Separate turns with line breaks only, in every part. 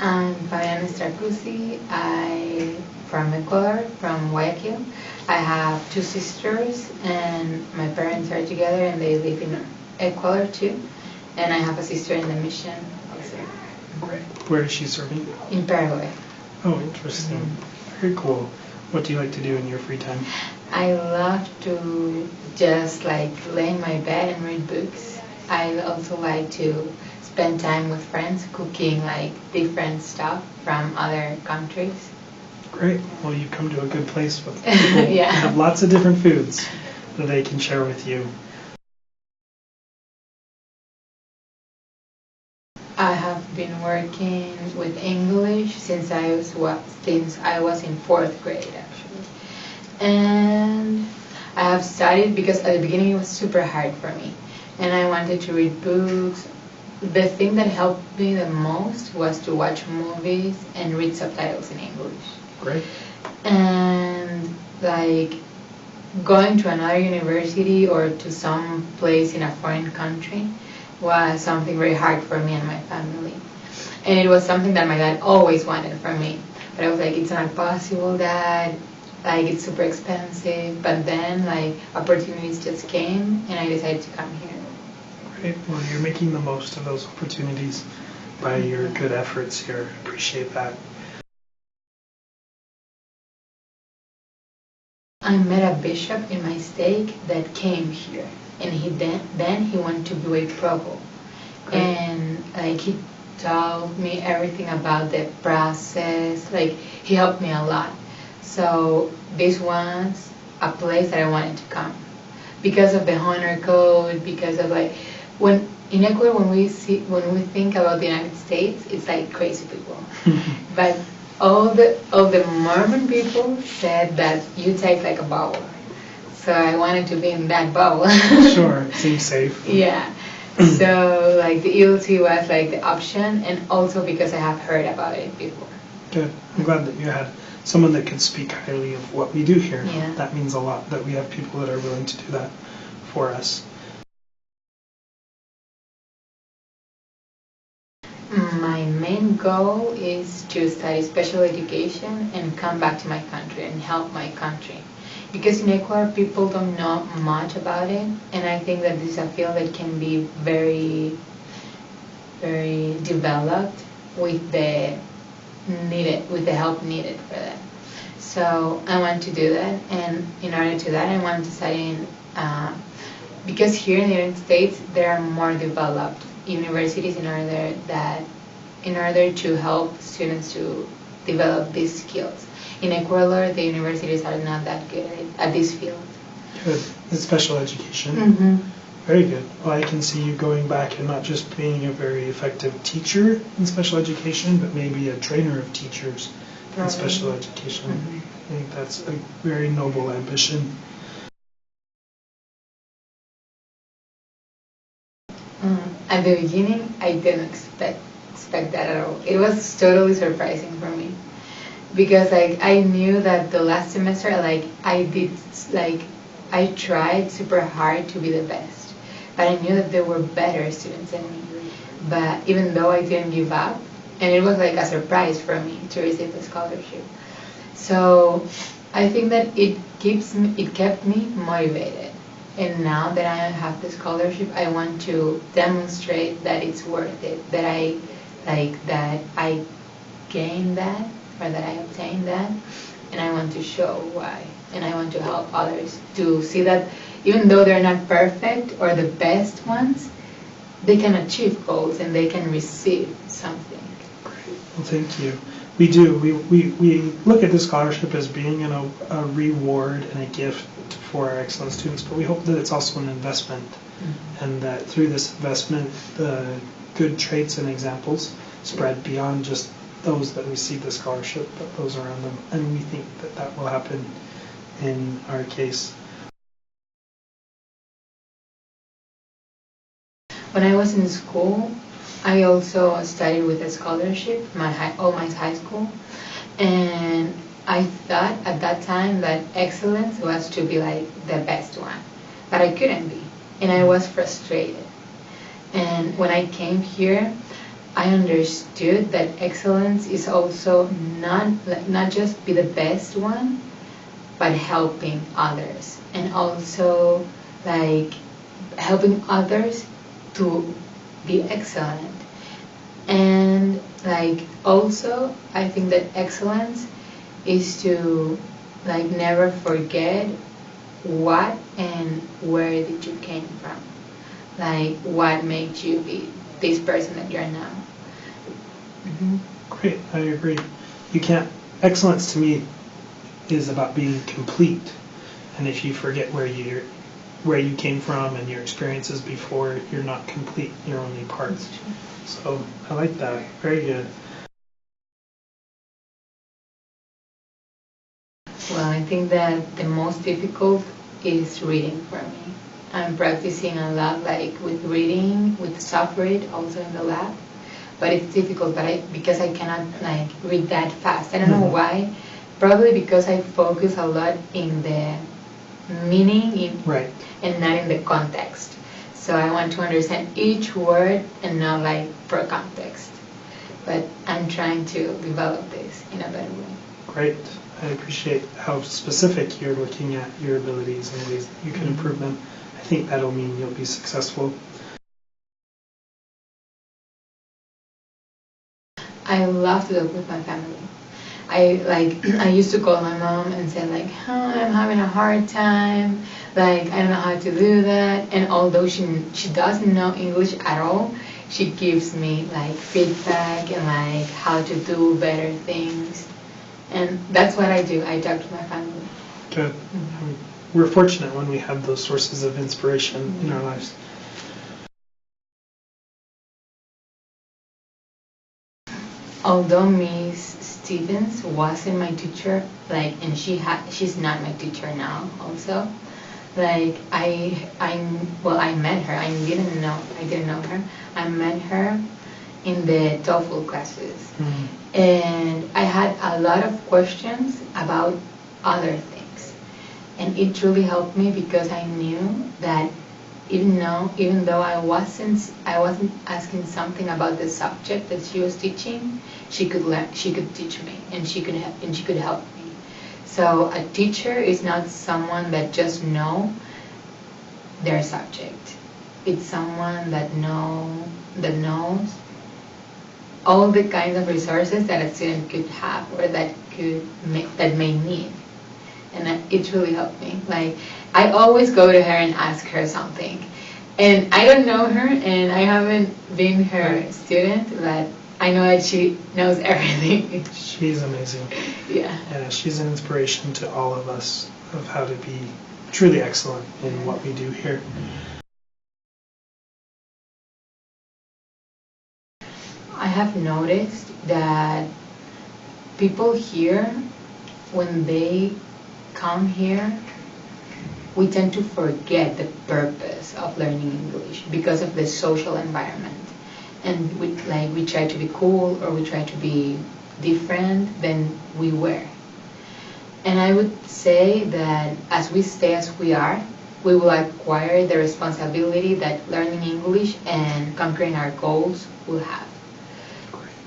I'm Fabianna Stracuzzi. I'm from Ecuador, from Guayaquil. I have two sisters, and my parents are together, and they live in Ecuador too. And I have a sister in the mission also.
Where is she serving?
In Paraguay.
Oh, interesting. Very cool. What do you like to do in your free time?
I love to just lay in my bed and read books. I also like to spend time with friends cooking different stuff from other countries.
Great. Well, you come to a good place with people
Yeah.
who have lots of different foods that they can share with you.
I have been working with English since I was in 4th grade actually, and I have studied because at the beginning it was super hard for me, and I wanted to read books. The thing that helped me the most was to watch movies and read subtitles in English.
Great.
And going to another university or to some place in a foreign country was something very hard for me and my family. And it was something that my dad always wanted for me. But I was like, it's not possible, Dad. It's super expensive. But then, opportunities just came, and I decided to come here.
Great. Well, you're making the most of those opportunities by your good efforts here. Appreciate that.
I met a bishop in my state that came here, and then he went to be a provo, and he told me everything about the process. He helped me a lot. So this was a place that I wanted to come because of the honor code. Because of when in Ecuador, when we think about the United States, it's like crazy people, but all the Mormon people said that you take like a bubble. So I wanted to be in that bubble.
Sure, seems safe.
Yeah. So the ELT was the option, and also because I have heard about it before.
Good. I'm glad that you had someone that could speak highly of what we do here.
Yeah.
That means a lot that we have people that are willing to do that for us.
My main goal is to study special education and come back to my country and help my country. Because in Ecuador, people don't know much about it, and I think that this is a field that can be very, very developed with the help needed for that. So I want to do that, and in order to do that, I want to study because here in the United States, there are more developed universities in order to help students to develop these skills. In Ecuador, the universities are not that good at this field.
Good. It's special education.
Mm-hmm.
Very good. Well, I can see you going back and not just being a very effective teacher in special education, but maybe a trainer of teachers in special education. Mm-hmm. I think that's a very noble ambition.
At the beginning, I didn't expect that at all. It was totally surprising for me because I knew that the last semester I tried super hard to be the best, but I knew that there were better students than me. But even though I didn't give up, and it was a surprise for me to receive the scholarship. So I think that it kept me motivated. And now that I have the scholarship, I want to demonstrate that it's worth it, that I gained that, or that I obtained that, and I want to show why. And I want to help others to see that even though they're not perfect or the best ones, they can achieve goals and they can receive something.
Great. Well, thank you. We do. We look at the scholarship as being a reward and a gift for our excellent students, but we hope that it's also an investment, and that through this investment, the good traits and examples spread beyond just those that receive the scholarship, but those around them. And we think that that will happen in our case.
When I was in school, I also studied with a scholarship, all my high school, and I thought at that time that excellence was to be the best one, but I couldn't be, and I was frustrated. And when I came here, I understood that excellence is also not just be the best one, but helping others, and also like helping others to be excellent. And like also I think that excellence is to like never forget what and where did you came from, like what made you be this person that you're now. Mm-hmm.
Great, I agree. You can't, excellence to me is about being complete. And if you forget where you came from and your experiences before, you're not complete, you're only part. So I like that, very good.
Well, I think that the most difficult is reading for me. I'm practicing a lot, like with reading, with soft read, also in the lab. But it's difficult, because I cannot like read that fast. I don't know why. Probably because I focus a lot in the meaning
Right.
and not in the context. So I want to understand each word and not like per context. But I'm trying to develop this in a better way.
Great. I appreciate how specific you're looking at your abilities and ways that you can improve them. I think that'll mean you'll be successful.
I love to talk with my family. I used to call my mom and say like, I'm having a hard time, like I don't know how to do that. And although she doesn't know English at all, she gives me like feedback and like how to do better things. And that's what I do. I talk to my family.
Good. We're fortunate when we have those sources of inspiration in our lives.
Although Miss Stevens wasn't my teacher, like, and she's not my teacher now. Also, like I met her. I didn't know her. I met her in the TOEFL classes, and I had a lot of questions about other things, and it truly helped me because I knew that even though I wasn't asking something about the subject that she was teaching, she could teach me, and she could help me. So a teacher is not someone that just know their subject. It's someone that knows all the kinds of resources that a student could have or that may need. And it really helped me. Like, I always go to her and ask her something. And I don't know her, and I haven't been her student, but I know that she knows everything.
She's amazing.
Yeah.
Yeah, she's an inspiration to all of us of how to be truly excellent in what we do here.
I have noticed that people here, when they come here, we tend to forget the purpose of learning English because of the social environment. And we try to be cool, or we try to be different than we were. And I would say that as we stay as we are, we will acquire the responsibility that learning English and conquering our goals will have.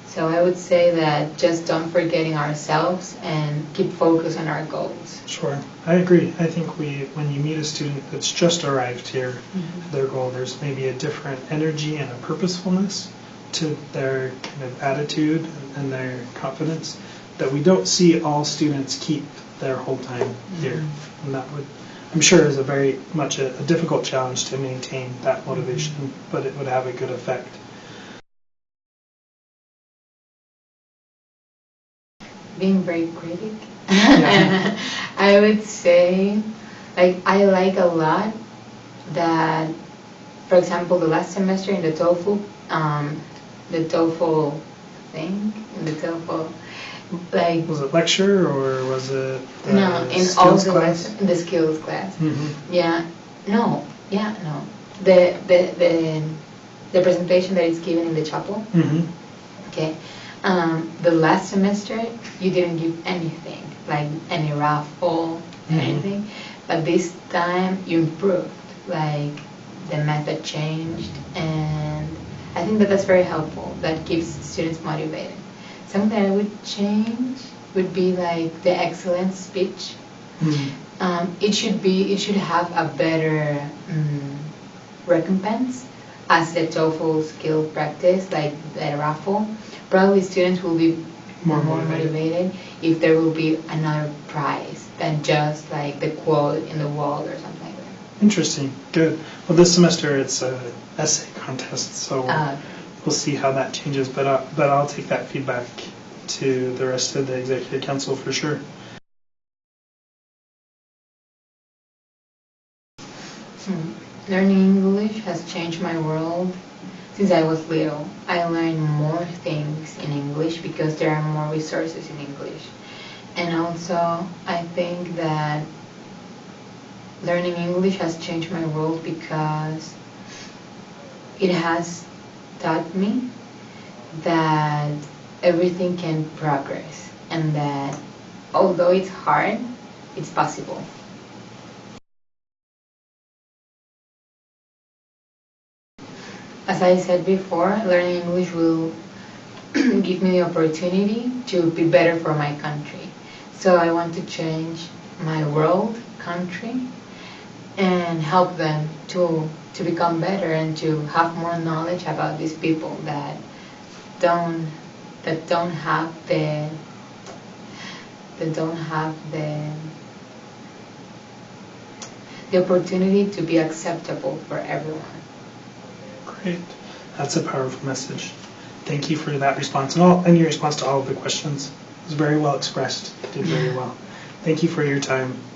So I would say that just don't forgetting ourselves and keep focus on our goals.
Sure, I agree. I think when you meet a student that's just arrived here, their goal, there's maybe a different energy and a purposefulness to their kind of attitude and their confidence that we don't see all students keep their whole time here. And that would, I'm sure, is a very much a difficult challenge to maintain that motivation, but it would have a good effect.
Being very critic. Yeah. I would say, like, I like a lot that, for example, the last semester in the TOEFL thing, in the TOEFL, like... Was
it lecture or was it
no, in all the lessons, in the skills class. Yeah, no. The presentation that is given in the chapel. Okay. The last semester, you didn't give anything, like any raffle, anything. But this time, you improved. Like, the method changed, and I think that that's very helpful. That keeps students motivated. Something I would change would be like the excellence speech. It should have a better recompense as the TOEFL skill practice, like the raffle. Probably students will be more motivated if there will be another prize than just like the quote in the wall or something like that.
Interesting. Good. Well, this semester it's a essay contest, so we'll see how that changes. But I'll take that feedback to the rest of the executive council for sure.
Learning English has changed my world since I was little. I learned more things in English because there are more resources in English. And also, I think that learning English has changed my world because it has taught me that everything can progress and that although it's hard, it's possible. As I said before, learning English will give me the opportunity to be better for my country. So I want to change my world, country, and help them to become better and to have more knowledge about these people that don't have the opportunity to be acceptable for everyone.
Great. That's a powerful message. Thank you for that response and your response to all of the questions. It was very well expressed. You did very well. Thank you for your time.